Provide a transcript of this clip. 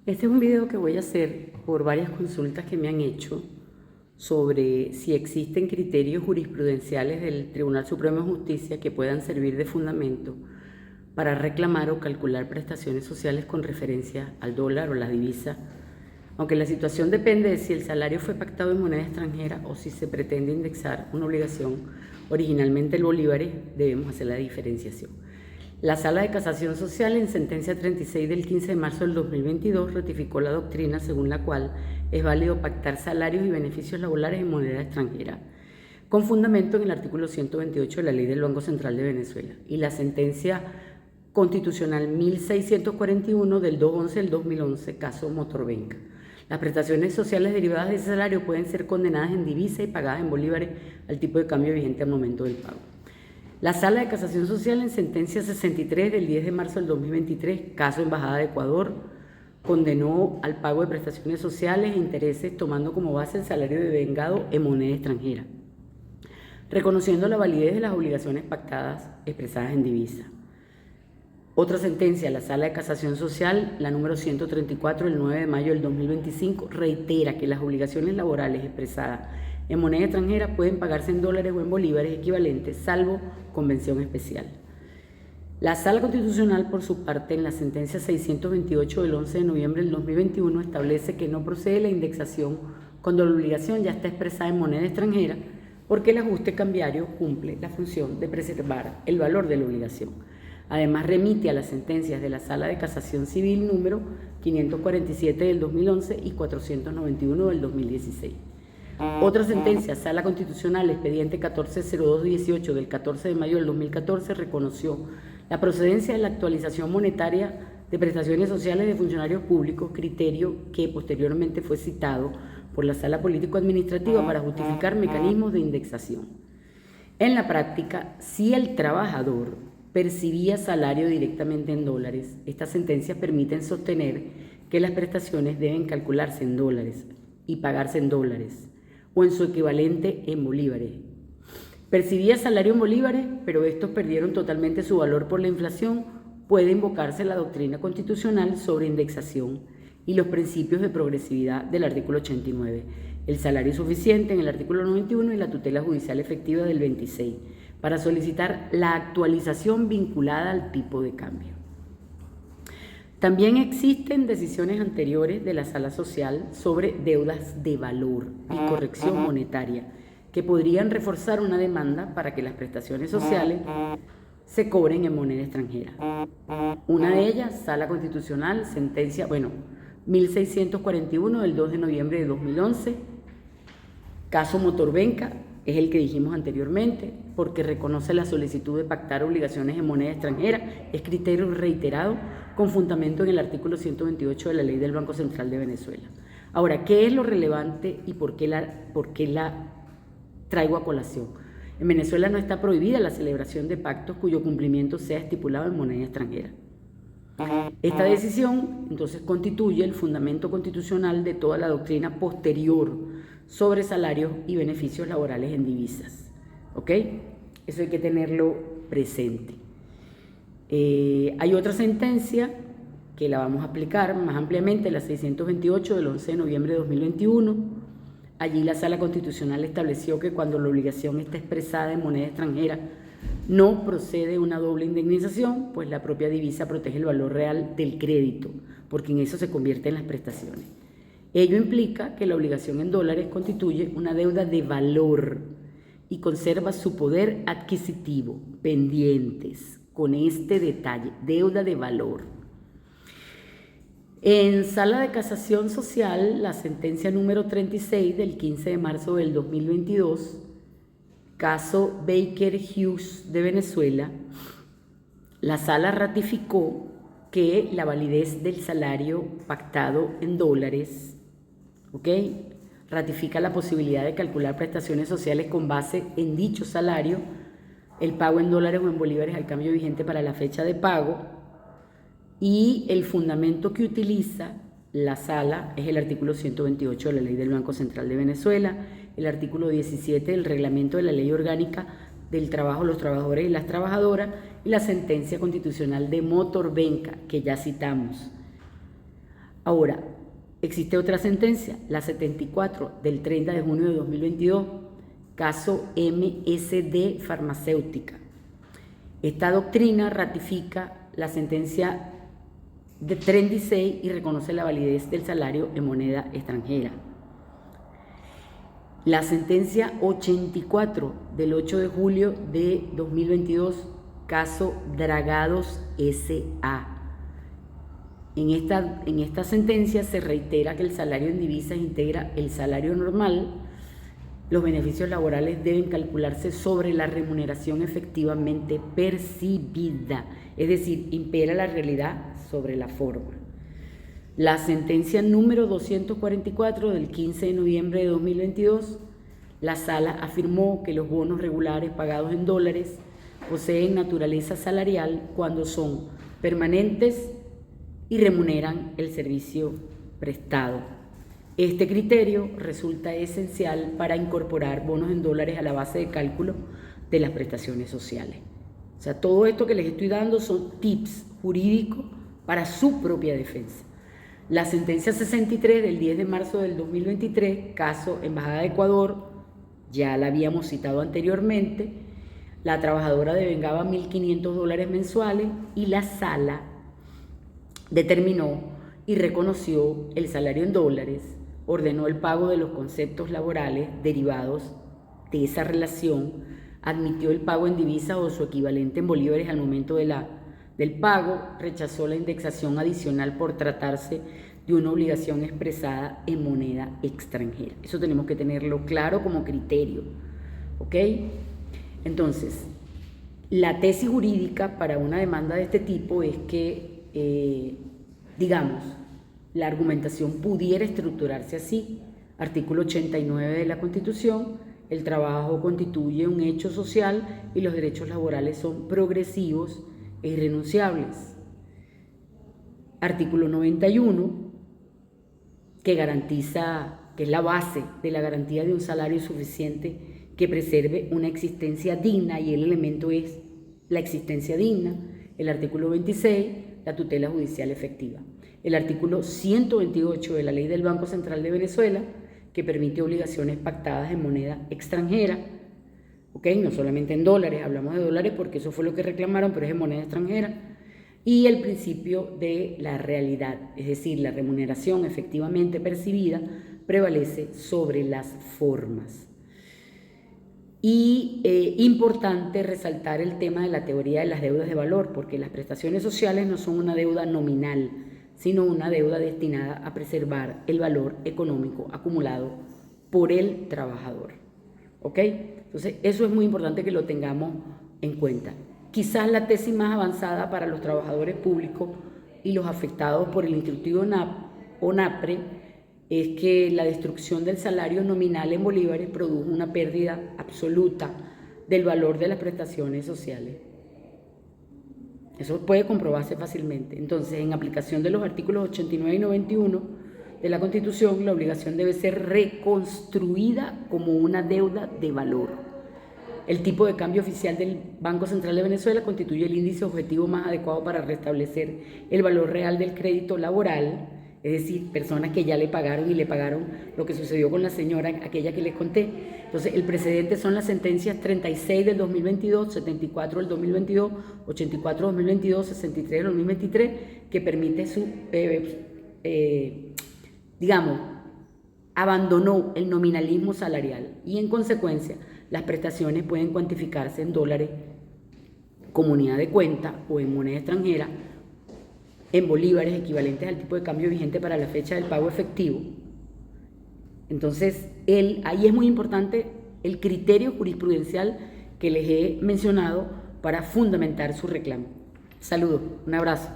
Este es un video que voy a hacer por varias consultas que me han hecho sobre si existen criterios jurisprudenciales del Tribunal Supremo de Justicia que puedan servir de fundamento para reclamar o calcular prestaciones sociales con referencia al dólar o la divisa, aunque la situación depende de si el salario fue pactado en moneda extranjera o si se pretende indexar una obligación originalmente en bolívares. Debemos hacer la diferenciación. La Sala de Casación Social, en sentencia 36 del 15 de marzo del 2022, ratificó la doctrina según la cual es válido pactar salarios y beneficios laborales en moneda extranjera, con fundamento en el artículo 128 de la Ley del Banco Central de Venezuela y la sentencia constitucional 1641 del 2/11 del 2011, caso Motorbenca. Las prestaciones sociales derivadas de ese salario pueden ser condenadas en divisa y pagadas en bolívares al tipo de cambio vigente al momento del pago. La Sala de Casación Social, en sentencia 63 del 10 de marzo del 2023, caso Embajada de Ecuador, condenó al pago de prestaciones sociales e intereses tomando como base el salario devengado en moneda extranjera, reconociendo la validez de las obligaciones pactadas expresadas en divisa. Otra sentencia, la Sala de Casación Social, la número 134 del 9 de mayo del 2025, reitera que las obligaciones laborales expresadas en moneda extranjera pueden pagarse en dólares o en bolívares equivalentes, salvo convención especial. La Sala Constitucional, por su parte, en la sentencia 628 del 11 de noviembre del 2021, establece que no procede la indexación cuando la obligación ya está expresada en moneda extranjera, porque el ajuste cambiario cumple la función de preservar el valor de la obligación. Además, remite a las sentencias de la Sala de Casación Civil número 547 del 2011 y 491 del 2016. Otra sentencia, Sala Constitucional, expediente 140218 del 14 de mayo del 2014, reconoció la procedencia de la actualización monetaria de prestaciones sociales de funcionarios públicos, criterio que posteriormente fue citado por la Sala Político-Administrativa para justificar mecanismos de indexación. En la práctica, si el trabajador percibía salario directamente en dólares, estas sentencias permiten sostener que las prestaciones deben calcularse en dólares y pagarse en dólares o en su equivalente en bolívares. Percibía salario en bolívares, pero estos perdieron totalmente su valor por la inflación. Puede invocarse la doctrina constitucional sobre indexación y los principios de progresividad del artículo 89, el salario suficiente en el artículo 91 y la tutela judicial efectiva del 26, para solicitar la actualización vinculada al tipo de cambio. También existen decisiones anteriores de la Sala Social sobre deudas de valor y corrección monetaria que podrían reforzar una demanda para que las prestaciones sociales se cobren en moneda extranjera. Una de ellas, Sala Constitucional, sentencia 1641 del 2 de noviembre de 2011, caso Motorbenca, es el que dijimos anteriormente, porque reconoce la solicitud de pactar obligaciones en moneda extranjera, es criterio reiterado con fundamento en el artículo 128 de la Ley del Banco Central de Venezuela. Ahora, ¿qué es lo relevante y por qué la traigo a colación? En Venezuela no está prohibida la celebración de pactos cuyo cumplimiento sea estipulado en moneda extranjera. Esta decisión, entonces, constituye el fundamento constitucional de toda la doctrina posterior sobre salarios y beneficios laborales en divisas. ¿Ok? Eso hay que tenerlo presente. Hay otra sentencia que la vamos a aplicar más ampliamente, la 628 del 11 de noviembre de 2021. Allí la Sala Constitucional estableció que cuando la obligación está expresada en moneda extranjera no procede una doble indemnización, pues la propia divisa protege el valor real del crédito, porque en eso se convierten las prestaciones. Ello implica que la obligación en dólares constituye una deuda de valor y conserva su poder adquisitivo, pendientes, con este detalle, deuda de valor. En Sala de Casación Social, la sentencia número 36 del 15 de marzo del 2022, caso Baker Hughes de Venezuela, la Sala ratificó que la validez del salario pactado en dólares, ratifica la posibilidad de calcular prestaciones sociales con base en dicho salario, el pago en dólares o en bolívares al cambio vigente para la fecha de pago, y el fundamento que utiliza la Sala es el artículo 128 de la Ley del Banco Central de Venezuela, el artículo 17 del reglamento de la Ley Orgánica del Trabajo, los trabajadores y las trabajadoras, y la sentencia constitucional de Motorbenca, que ya citamos. Ahora, existe otra sentencia, la 74 del 30 de junio de 2022, caso MSD Farmacéutica. Esta doctrina ratifica la sentencia de 36 y reconoce la validez del salario en moneda extranjera. La sentencia 84 del 8 de julio de 2022, caso Dragados S.A. En esta sentencia se reitera que el salario en divisas integra el salario normal. Los beneficios laborales deben calcularse sobre la remuneración efectivamente percibida, es decir, impera la realidad sobre la forma. La sentencia número 244 del 15 de noviembre de 2022, la Sala afirmó que los bonos regulares pagados en dólares poseen naturaleza salarial cuando son permanentes y remuneran el servicio prestado. Este criterio resulta esencial para incorporar bonos en dólares a la base de cálculo de las prestaciones sociales. O sea, todo esto que les estoy dando son tips jurídicos para su propia defensa. La sentencia 63 del 10 de marzo del 2023, caso Embajada de Ecuador, ya la habíamos citado anteriormente, la trabajadora devengaba $1.500 mensuales y la Sala determinó y reconoció el salario en dólares, ordenó el pago de los conceptos laborales derivados de esa relación, admitió el pago en divisa o su equivalente en bolívares al momento del pago, rechazó la indexación adicional por tratarse de una obligación expresada en moneda extranjera. Eso tenemos que tenerlo claro como criterio, ¿ok? Entonces, la tesis jurídica para una demanda de este tipo es que, digamos, la argumentación pudiera estructurarse así. Artículo 89 de la Constitución: el trabajo constituye un hecho social y los derechos laborales son progresivos e irrenunciables. Artículo 91, que garantiza, que es la base de la garantía de un salario suficiente que preserve una existencia digna, y el elemento es la existencia digna. El artículo 26, la tutela judicial efectiva. El artículo 128 de la Ley del Banco Central de Venezuela, que permite obligaciones pactadas en moneda extranjera, ¿ok? No solamente en dólares, hablamos de dólares porque eso fue lo que reclamaron, pero es en moneda extranjera. Y el principio de la realidad, es decir, la remuneración efectivamente percibida prevalece sobre las formas. Y importante resaltar el tema de la teoría de las deudas de valor, porque las prestaciones sociales no son una deuda nominal, sino una deuda destinada a preservar el valor económico acumulado por el trabajador. ¿Ok? Entonces, eso es muy importante que lo tengamos en cuenta. Quizás la tesis más avanzada para los trabajadores públicos y los afectados por el instructivo ONAPRE es que la destrucción del salario nominal en bolívares produjo una pérdida absoluta del valor de las prestaciones sociales. Eso puede comprobarse fácilmente. Entonces, en aplicación de los artículos 89 y 91 de la Constitución, la obligación debe ser reconstruida como una deuda de valor. El tipo de cambio oficial del Banco Central de Venezuela constituye el índice objetivo más adecuado para restablecer el valor real del crédito laboral, es decir, personas que ya le pagaron y le pagaron lo que sucedió con la señora, aquella que les conté. Entonces, el precedente son las sentencias 36 del 2022, 74 del 2022, 84 del 2022, 63 del 2023, que permite abandonó el nominalismo salarial y en consecuencia las prestaciones pueden cuantificarse en dólares como unidad de cuenta o en moneda extranjera, en bolívares equivalentes al tipo de cambio vigente para la fecha del pago efectivo. Entonces, ahí es muy importante el criterio jurisprudencial que les he mencionado para fundamentar su reclamo. Saludos, un abrazo.